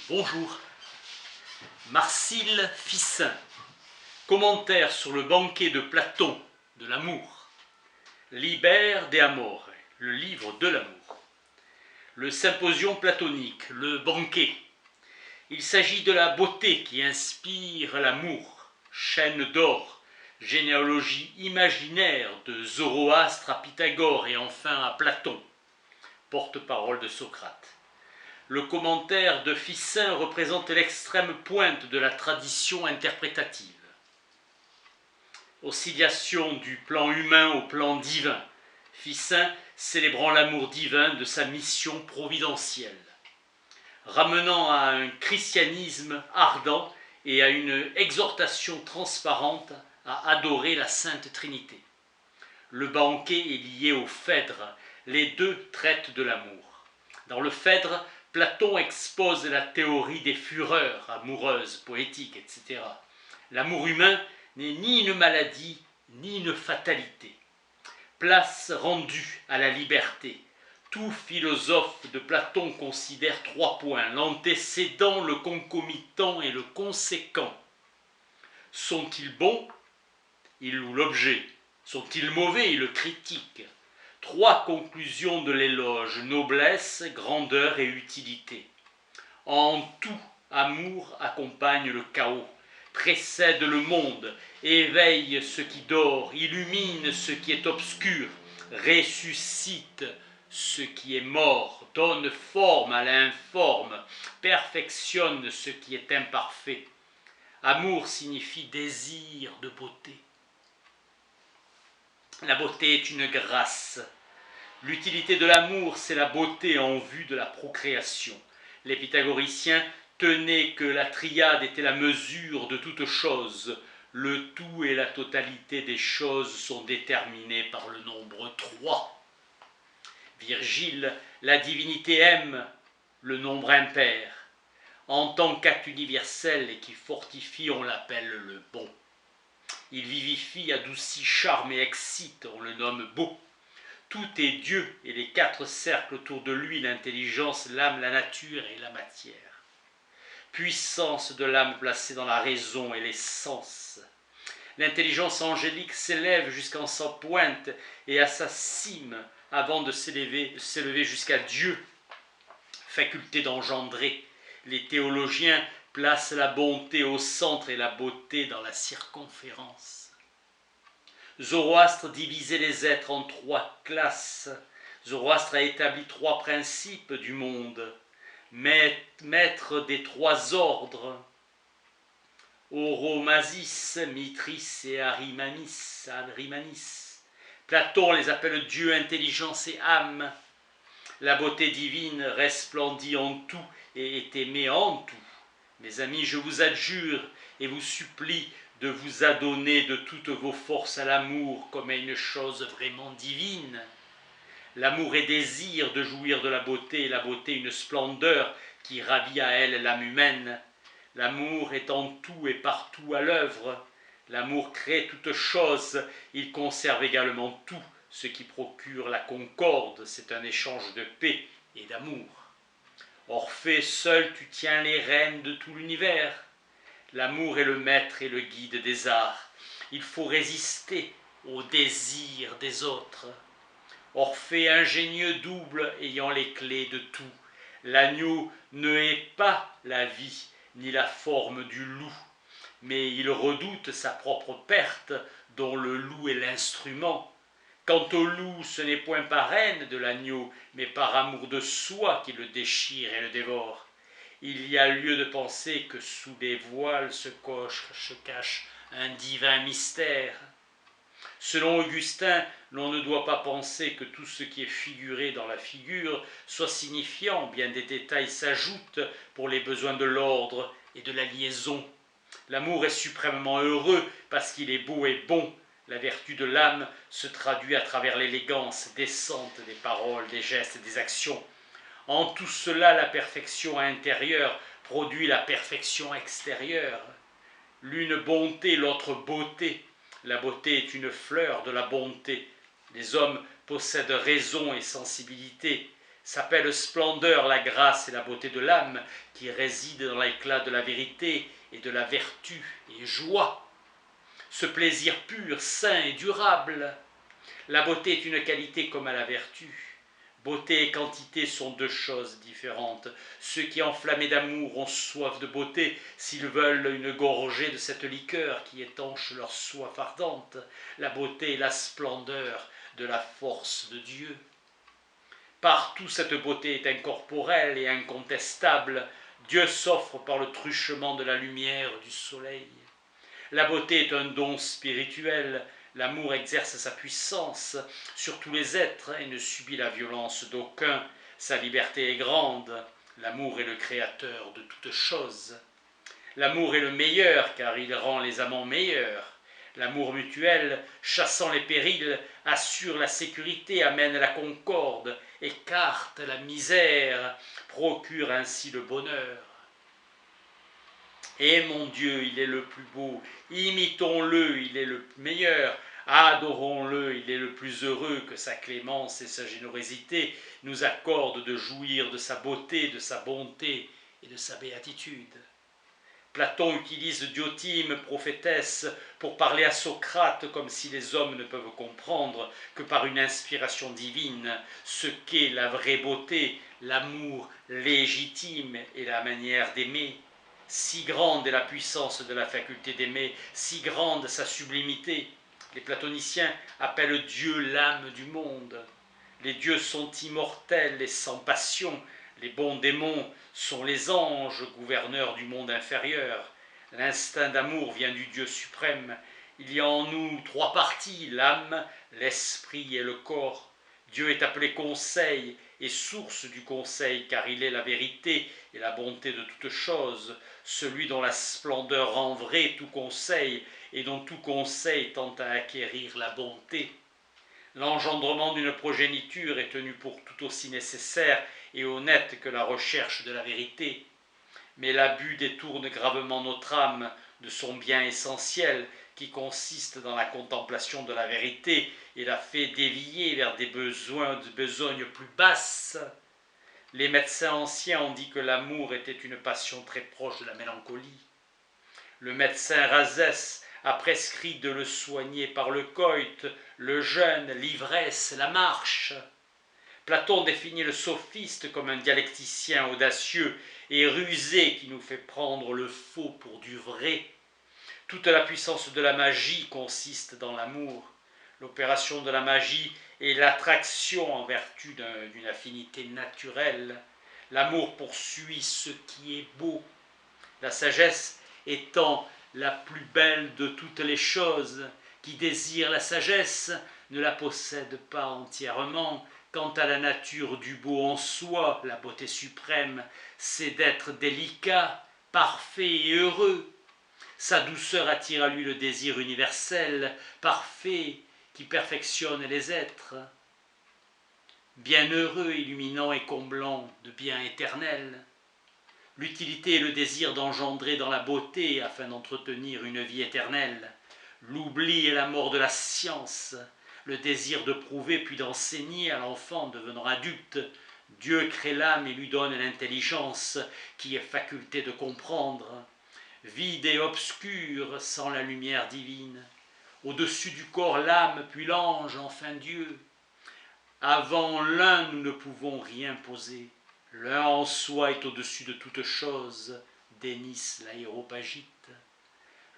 Bonjour. Marcille Ficin. Commentaire sur le banquet de Platon de l'amour. Liber de Amore, le livre de l'amour. Le symposion platonique, le banquet. Il s'agit de la beauté qui inspire l'amour, chaîne d'or, généalogie imaginaire de Zoroastre à Pythagore et enfin à Platon, porte-parole de Socrate. Le commentaire de Ficin représente l'extrême pointe de la tradition interprétative. Oscillation du plan humain au plan divin, Ficin célébrant l'amour divin de sa mission providentielle, ramenant à un christianisme ardent et à une exhortation transparente à adorer la Sainte Trinité. Le banquet est lié au Phèdre, les deux traitent de l'amour. Dans le Phèdre, Platon expose la théorie des fureurs amoureuses, poétiques, etc. L'amour humain n'est ni une maladie, ni une fatalité. Place rendue à la liberté. Tout philosophe de Platon considère trois points, l'antécédent, le concomitant et le conséquent. Sont-ils bons? Il loue l'objet. Sont-ils mauvais? Il le critique. Trois conclusions de l'éloge, noblesse, grandeur et utilité. En tout, amour accompagne le chaos, précède le monde, éveille ce qui dort, illumine ce qui est obscur, ressuscite ce qui est mort, donne forme à l'informe, perfectionne ce qui est imparfait. Amour signifie désir de beauté. La beauté est une grâce. L'utilité de l'amour, c'est la beauté en vue de la procréation. Les pythagoriciens tenaient que la triade était la mesure de toute chose. Le tout et la totalité des choses sont déterminés par le nombre 3. Virgile, la divinité aime le nombre impair. En tant qu'acte universel et qui fortifie, on l'appelle le bon. Il vivifie, adoucit, charme et excite, on le nomme beau. Tout est Dieu et les quatre cercles autour de lui, l'intelligence, l'âme, la nature et la matière. Puissance de l'âme placée dans la raison et les sens. L'intelligence angélique s'élève jusqu'en sa pointe et à sa cime avant de s'élever jusqu'à Dieu. Faculté d'engendrer. Les théologiens placent la bonté au centre et la beauté dans la circonférence. Zoroastre divisait les êtres en 3 classes. Zoroastre a établi 3 principes du monde, maître des 3 ordres, Oromasis, Mithris et Arimanis. Platon les appelle Dieu, intelligence et âme. La beauté divine resplendit en tout et est aimée en tout. Mes amis, je vous adjure et vous supplie de vous adonner de toutes vos forces à l'amour comme à une chose vraiment divine. L'amour est désir de jouir de la beauté, et la beauté une splendeur qui ravit à elle l'âme humaine. L'amour est en tout et partout à l'œuvre. L'amour crée toute chose, il conserve également tout, ce qui procure la concorde, c'est un échange de paix et d'amour. Orphée, seul tu tiens les rênes de tout l'univers. L'amour est le maître et le guide des arts. Il faut résister au désir des autres. Orphée ingénieux double ayant les clés de tout. L'agneau ne hait pas la vie ni la forme du loup, mais il redoute sa propre perte dont le loup est l'instrument. Quant au loup, ce n'est point par haine de l'agneau, mais par amour de soi qu'il le déchire et le dévore. Il y a lieu de penser que sous des voiles se cache un divin mystère. Selon Augustin, l'on ne doit pas penser que tout ce qui est figuré dans la figure soit signifiant, bien des détails s'ajoutent pour les besoins de l'ordre et de la liaison. L'amour est suprêmement heureux parce qu'il est beau et bon. La vertu de l'âme se traduit à travers l'élégance décente des paroles, des gestes et des actions. En tout cela, la perfection intérieure produit la perfection extérieure. L'une bonté, l'autre beauté. La beauté est une fleur de la bonté. Les hommes possèdent raison et sensibilité. S'appelle splendeur la grâce et la beauté de l'âme qui réside dans l'éclat de la vérité et de la vertu et joie. Ce plaisir pur, sain et durable. La beauté est une qualité comme à la vertu. Beauté et quantité sont deux choses différentes. Ceux qui enflammés d'amour ont soif de beauté, s'ils veulent une gorgée de cette liqueur qui étanche leur soif ardente, la beauté est la splendeur de la force de Dieu. Partout cette beauté est incorporelle et incontestable. Dieu s'offre par le truchement de la lumière du soleil. La beauté est un don spirituel. L'amour exerce sa puissance sur tous les êtres et ne subit la violence d'aucun. Sa liberté est grande. L'amour est le créateur de toutes choses. L'amour est le meilleur car il rend les amants meilleurs. L'amour mutuel, chassant les périls, assure la sécurité, amène la concorde, écarte la misère, procure ainsi le bonheur. Et mon Dieu, il est le plus beau, imitons-le, il est le meilleur, adorons-le, il est le plus heureux que sa clémence et sa générosité nous accordent de jouir de sa beauté, de sa bonté et de sa béatitude. Platon utilise Diotime, prophétesse, pour parler à Socrate comme si les hommes ne peuvent comprendre que par une inspiration divine ce qu'est la vraie beauté, l'amour légitime et la manière d'aimer. Si grande est la puissance de la faculté d'aimer, si grande sa sublimité. Les platoniciens appellent Dieu l'âme du monde. Les dieux sont immortels et sans passion. Les bons démons sont les anges, gouverneurs du monde inférieur. L'instinct d'amour vient du Dieu suprême. Il y a en nous trois parties, l'âme, l'esprit et le corps. Dieu est appelé conseil et source du conseil, car il est la vérité et la bonté de toutes choses, celui dont la splendeur rend vrai tout conseil et dont tout conseil tend à acquérir la bonté. L'engendrement d'une progéniture est tenu pour tout aussi nécessaire et honnête que la recherche de la vérité. Mais l'abus détourne gravement notre âme de son bien essentiel qui consiste dans la contemplation de la vérité et la fait dévier vers des besognes plus basses. Les médecins anciens ont dit que l'amour était une passion très proche de la mélancolie. Le médecin Rhazès a prescrit de le soigner par le coït, le jeûne, l'ivresse, la marche. Platon définit le sophiste comme un dialecticien audacieux et rusé qui nous fait prendre le faux pour du vrai. Toute la puissance de la magie consiste dans l'amour. L'opération de la magie est l'attraction en vertu d'une affinité naturelle. L'amour poursuit ce qui est beau. La sagesse étant la plus belle de toutes les choses, qui désire la sagesse ne la possède pas entièrement. Quant à la nature du beau en soi, la beauté suprême, c'est d'être délicat, parfait et heureux. Sa douceur attire à lui le désir universel, parfait, qui perfectionne les êtres. Bienheureux, illuminant et comblant de bien éternel. L'utilité et le désir d'engendrer dans la beauté afin d'entretenir une vie éternelle. L'oubli et la mort de la science. Le désir de prouver puis d'enseigner à l'enfant devenant adulte. Dieu crée l'âme et lui donne l'intelligence qui est faculté de comprendre. Vide et obscur sans la lumière divine. Au-dessus du corps l'âme puis l'ange, enfin Dieu. Avant l'un nous ne pouvons rien poser. L'un en soi est au-dessus de toute chose, Dénis l'Aéropagite.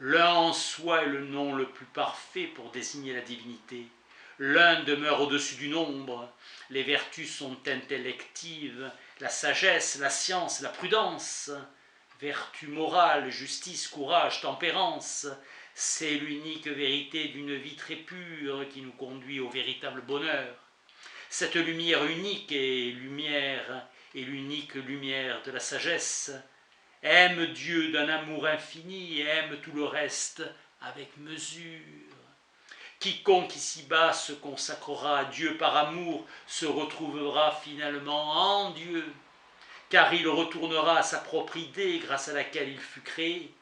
L'un en soi est le nom le plus parfait pour désigner la divinité. L'un demeure au-dessus du nombre. Les vertus sont intellectives, la sagesse, la science, la prudence. Vertu morale, justice, courage, tempérance. C'est l'unique vérité d'une vie très pure qui nous conduit au véritable bonheur. Cette lumière unique est l'unique lumière de la sagesse. Aime Dieu d'un amour infini et aime tout le reste avec mesure. Quiconque ici-bas se consacrera à Dieu par amour se retrouvera finalement en Dieu, car il retournera à sa propre idée grâce à laquelle il fut créé.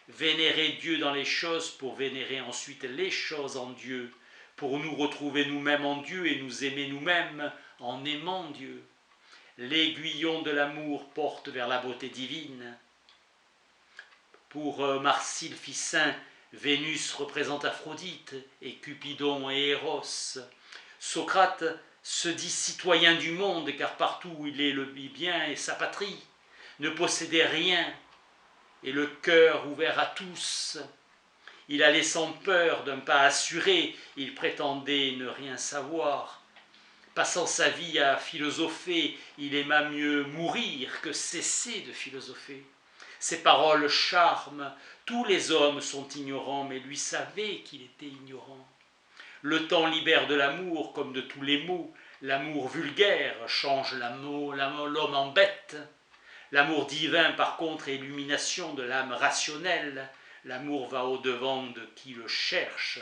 Vénérer Dieu dans les choses pour vénérer ensuite les choses en Dieu, pour nous retrouver nous-mêmes en Dieu et nous aimer nous-mêmes en aimant Dieu. l'aiguillon de l'amour porte vers la beauté divine. Pour Marsile Ficin, Vénus représente Aphrodite et Cupidon et Eros. Socrate se dit citoyen du monde car partout où il est le bien et sa patrie, ne possédait rien et le cœur ouvert à tous. Il allait sans peur d'un pas assuré, il prétendait ne rien savoir. Passant sa vie à philosopher, il aima mieux mourir que cesser de philosopher. Ses paroles charment, tous les hommes sont ignorants, mais lui savait qu'il était ignorant. Le temps libère de l'amour comme de tous les maux. L'amour vulgaire change l'homme en bête. L'amour divin, par contre, est l'illumination de l'âme rationnelle. L'amour va au-devant de qui le cherche.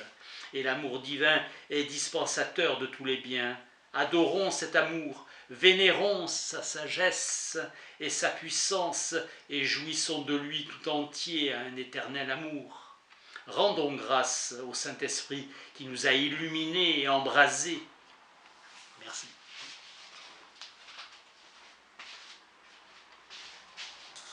Et l'amour divin est dispensateur de tous les biens. Adorons cet amour, vénérons sa sagesse et sa puissance, et jouissons de lui tout entier à un éternel amour. Rendons grâce au Saint-Esprit qui nous a illuminés et embrasés. Merci.